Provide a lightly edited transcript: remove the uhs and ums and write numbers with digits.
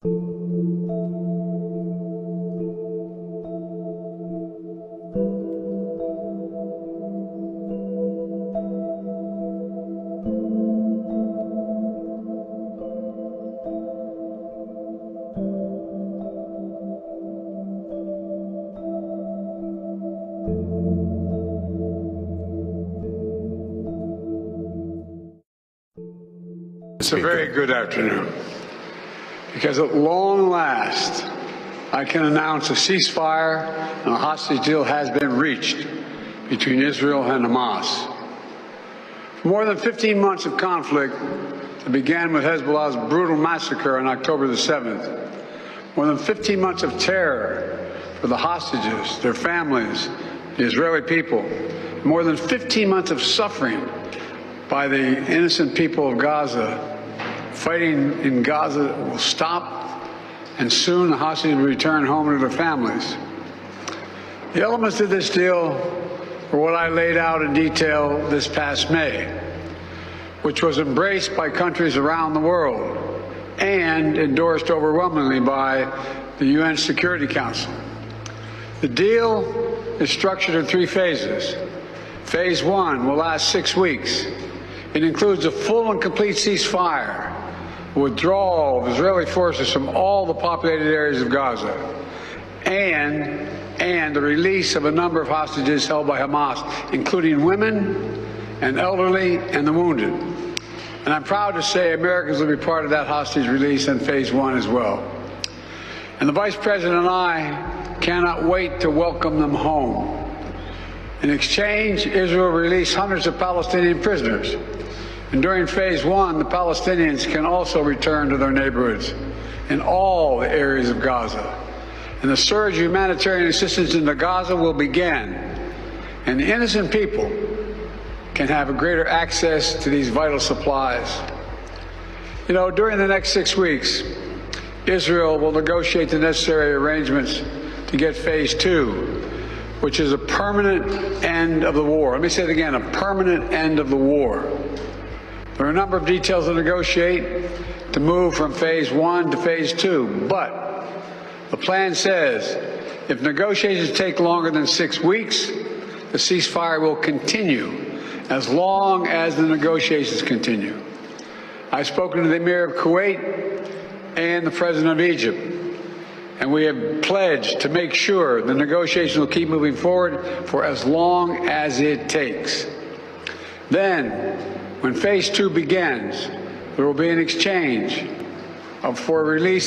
It's a very good afternoon, because at long last, I can announce a ceasefire and a hostage deal has been reached between Israel and Hamas. For more than 15 months of conflict that began with Hezbollah's brutal massacre on October the 7th, more than 15 months of terror for the hostages, their families, the Israeli people, more than 15 months of suffering by the innocent people of Gaza. Fighting in Gaza will stop, and soon the hostages will return home to their families. The elements of this deal were what I laid out in detail this past May, which was embraced by countries around the world and endorsed overwhelmingly by the UN Security Council. The deal is structured in 3 phases. Phase 1 will last 6 weeks. It includes a full and complete ceasefire, withdrawal of Israeli forces from all the populated areas of Gaza, and the release of a number of hostages held by Hamas, including women and elderly and the wounded. And I'm proud to say Americans will be part of that hostage release in Phase 1 as well. And the Vice President and I cannot wait to welcome them home. In exchange, Israel will release hundreds of Palestinian prisoners. And during Phase 1, the Palestinians can also return to their neighborhoods in all the areas of Gaza. And the surge of humanitarian assistance into Gaza will begin. And the innocent people can have a greater access to these vital supplies. You know, during the next 6 weeks, Israel will negotiate the necessary arrangements to get Phase 2, which is a permanent end of the war. Let me say it again, a permanent end of the war. There are a number of details to negotiate to move from Phase 1 to Phase 2, but the plan says if negotiations take longer than 6 weeks, the ceasefire will continue as long as the negotiations continue. I've spoken to the Emir of Kuwait and the President of Egypt, and we have pledged to make sure the negotiations will keep moving forward for as long as it takes. Then, when Phase 2 begins, there will be an exchange for release